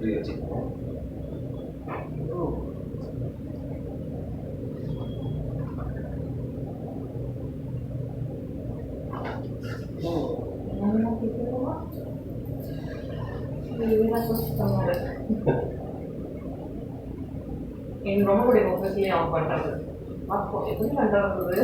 இப்படி வச்சுக்கோங்க. எனக்கு ரொம்ப பிடிக்கும் ஃபஸ்ட்லி ஆஃப் பண்ணுறது. அப்போ எப்படி பண்ணுறது?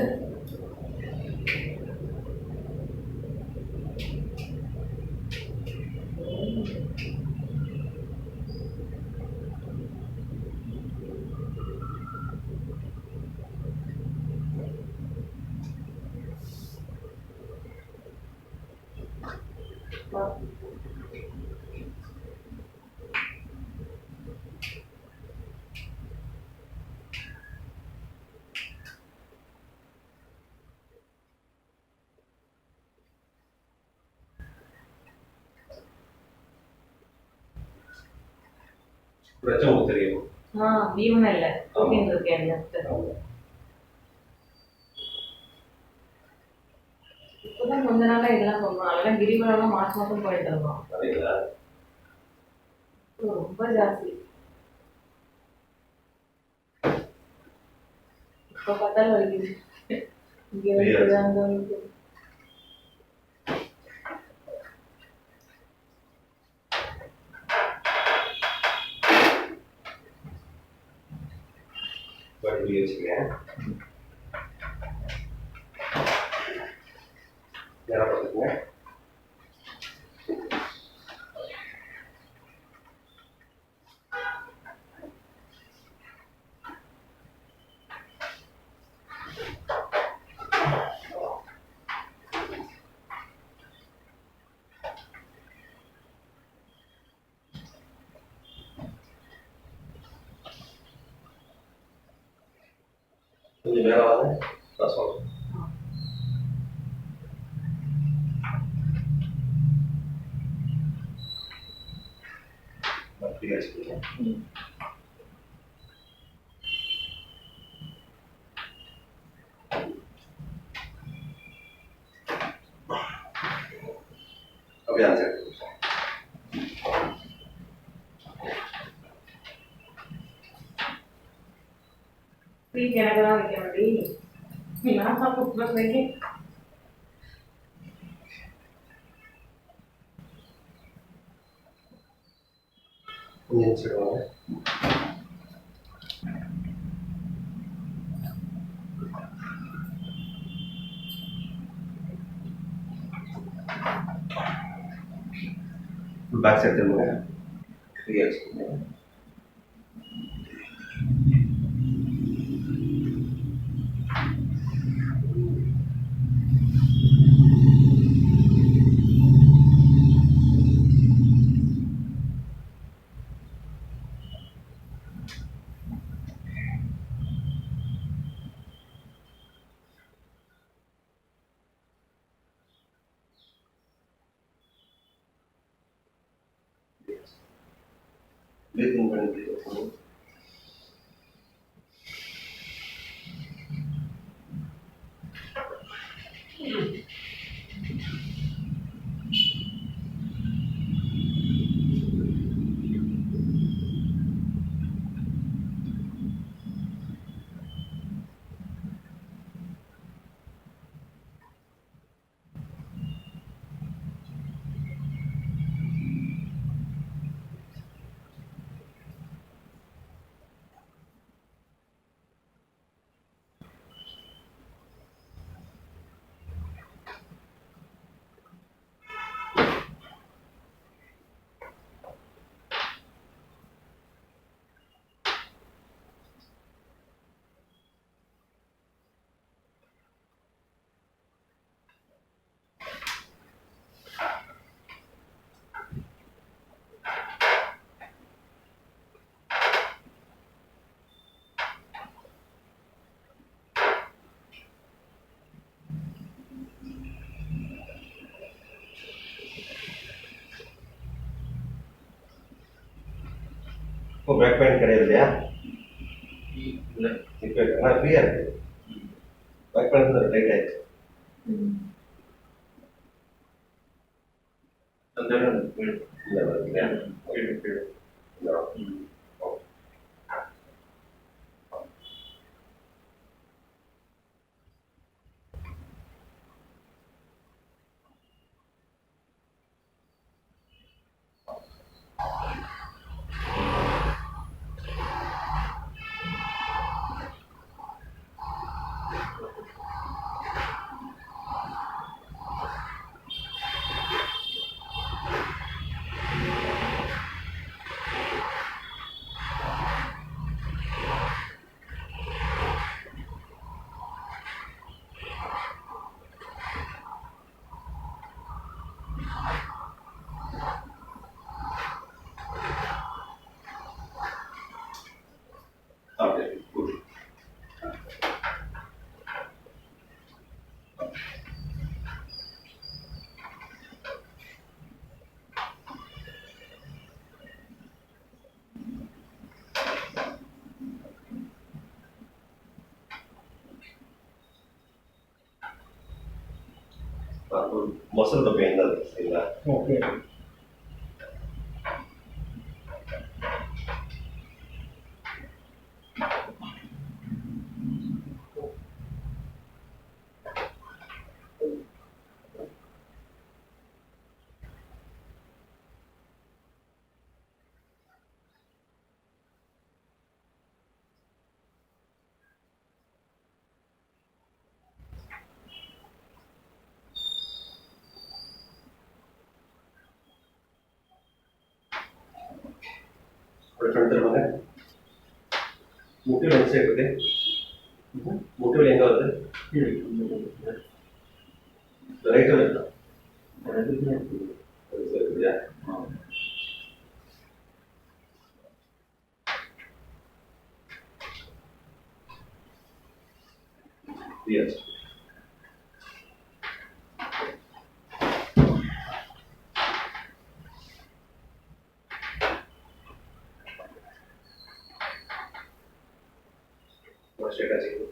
பிரச்சனை உங்களுக்கு தெரியும். வீவன இல்லை அப்படின்னு இருக்கேன். இப்போதான் கொஞ்ச நாளா இதெல்லாம் சொல்றோம். அதெல்லாம் கிரிவலம் மாசம் மாசம் போயிட்டு இருக்கோம். ரொம்ப ஜாஸ்தி. இப்போ பார்த்தாலும் வலிக்குது. இங்கே வலிக்குது, அங்கே வலிக்குது. வச்சுக்கேன். நேரம் பார்த்துக்குங்க. கொஞ்சம் நேரம் வாங்க, நான் சொல்றேன். அப்படியே வச்சுக்கோங்க. அப்படியே ஆன்சர். எனக்கு தான் வைக்க வேண்டி நான் தான் கூப்பிடுறேன். கொஞ்சம் வச்சுடுவாங்க. பேக் சைடு திரும்புங்க. ஃப்ரீயாக வச்சுக்கோங்க. Breathing பண்ணி இப்போ பேக் பெயின் கிடையாது இல்லையா? இல்லை, இப்போ ஆனால் ஃப்ரீயாக இருக்குது. பேக் பெயின் லைட் ஆயிடுச்சு. அந்த இல்லை இல்லையா? Okay, good. ಮೊಸರದ ಪೇನ್ ಇಲ್ಲ. ಓಕೆ. ಫ್ರಂಟ್ ಮನೆ ಮುಟ್ಟಿಗಳು ಹೆಂಗೆ ಸಿಗುತ್ತೆ? ಮುಟ್ಟಿಗಳು ಹೆಂಗೆ ಆಗುತ್ತೆ? ರೈತರು ಇಲ್ಲ ಇದೆಯಾ? Yes. Straight as you.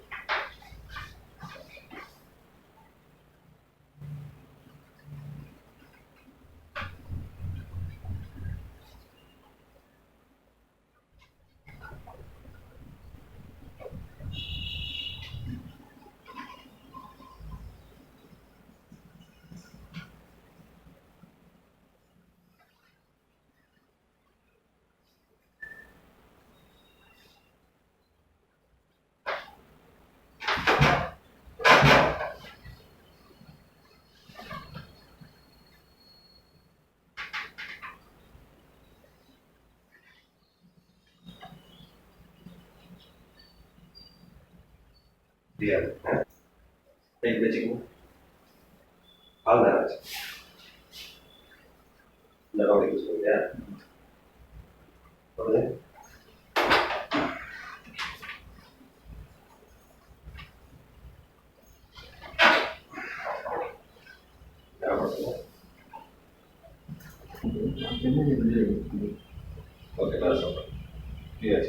Dia. Take the chicken. All that. Never use it. Yeah. Okay. Okay, that's all. Yes.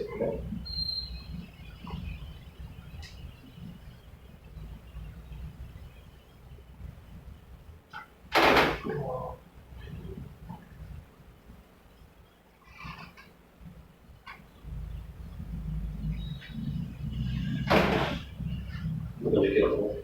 கொஞ்சம் கேட்கணும்.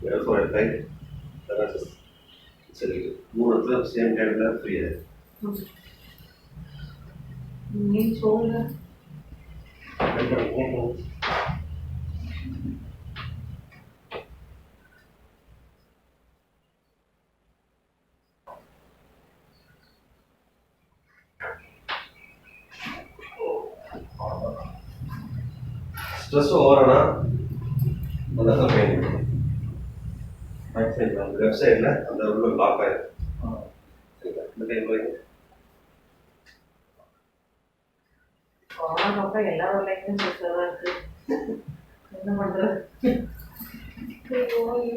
Therefore, I think that is சரி மூணு இடத்துல சேம் டைம்ல ஃப்ரீயா நீ சொல்லு. ஸ்ட்ரெஸ் ஓவரானா அந்த இடத்துல பெயின் ரைட் சைடில் அந்த லெஃப்ட் சைடில் அந்த உள்ள லாக் ஆயிருக்கு. சரிங்களா இந்த டைம் போய் கொரோனாப்ப எல்லா வேலைக்கும் சுத்ததான் இருக்கு. என்ன பண்றது? ஐயோ.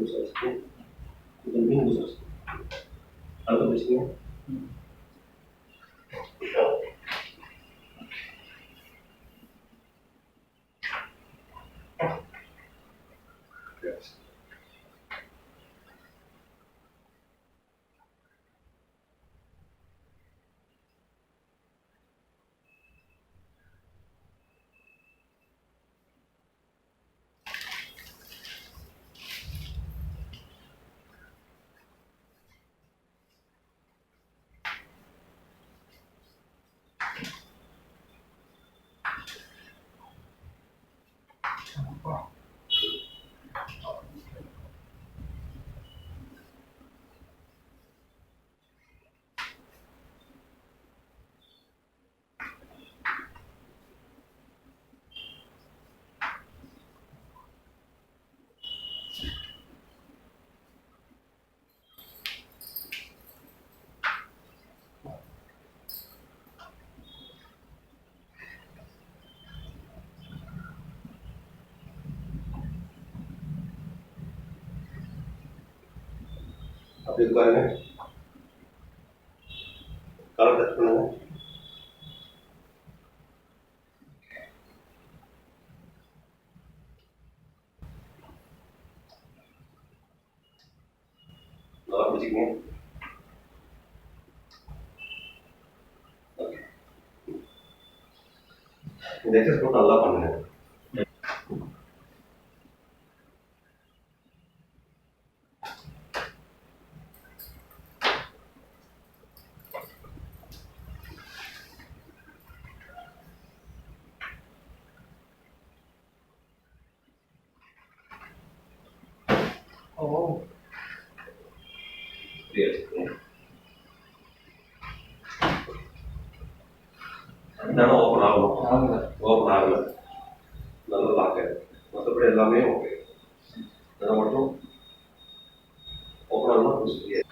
லூஸ் வச்சுக்கோங்க. இது மீன் லூஸ் வச்சுக்கோங்க. அடுத்து வச்சுக்கோங்க. அப்படி உட்காருங்க. காலை டச் பண்ணுங்க. நல்லா பிடிச்சிக்கங்க. ஓகே. இந்த எக்ஸசைஸ் மட்டும் நல்லா பண்ணுங்க. ஃப்ரீயாக வச்சுக்கோங்க. என்னன்னா ஓப்பன் ஆகணும். ஓப்பன் ஆகலை. நல்லா லாக் ஆகிடும். மற்றபடி எல்லாமே ஓகே. அதை மட்டும் ஓப்பன் ஆகலாம் கொஞ்சம் ஃப்ரீயாக.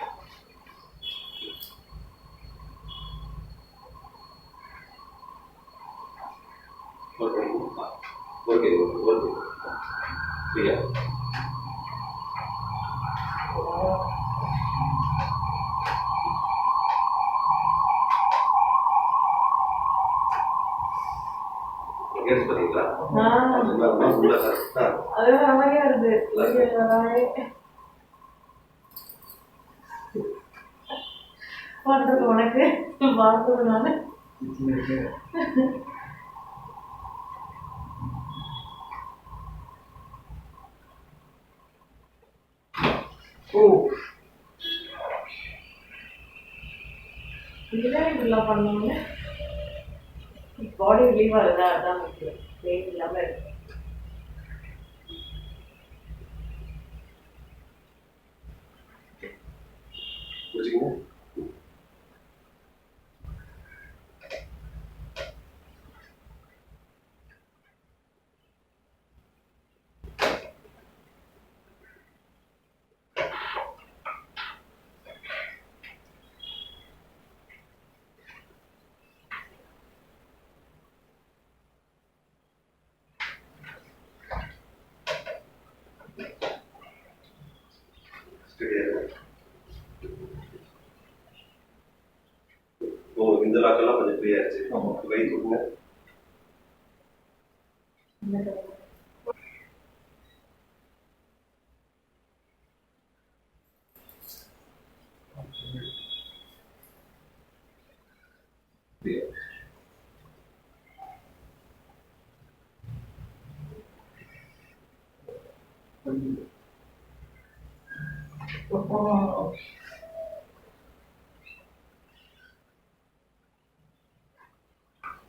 ஓகே ஓகே ஓகே ஃப்ரீயா. கேட்டு பார்த்தீங்களா? உள்ள கரெக்டா அது நிறைய வருது. பண்றது உனக்கு பார்த்தது நானு. இதுதான் இப்படிலாம் பண்ணோம்னு பாடி ரிலீவ் ஆகுதா? அதான் முக்கியம். பெயின் இல்லாம இருக்கு. புரிஞ்சுக்கங்க. இந்த லாக்கெல்லாம் கொஞ்சம் ஃப்ரீ ஆயிடுச்சு. கை கொடுங்க.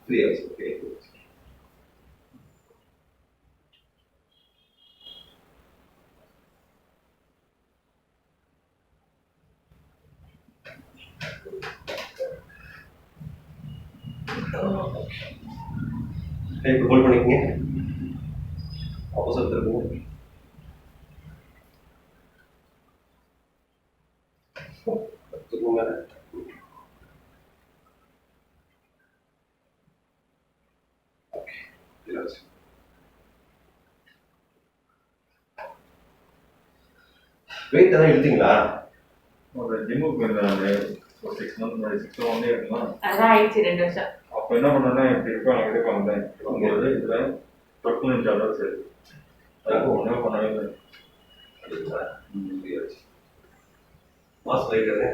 ஃப்ரீ ஆயிடுச்சு. ஓகே. இப்போ ஹோல்ட் பண்ணிக்கங்க. ஆப்போசிட் இருக்குங்க. மேலே வெயிட் எதாவது இழுத்தீங்களா? ஒரு ஜிம்முக்கு போயிருந்தாங்க ஒரு 6 மந்த் முன்னாடி 6 1 இயர் இருக்கலாம். அதான் ஆயிடுச்சு 2 வருஷம். அப்போ என்ன பண்ணேன்னா இப்படி இருக்கும் அங்கே இருப்பாங்க இருக்கும்போது இதில் தொட்டு அளவு சரி அதுக்கு ஒன்றுமே பண்ணவே இல்லை. மாசம் வைக்கிறது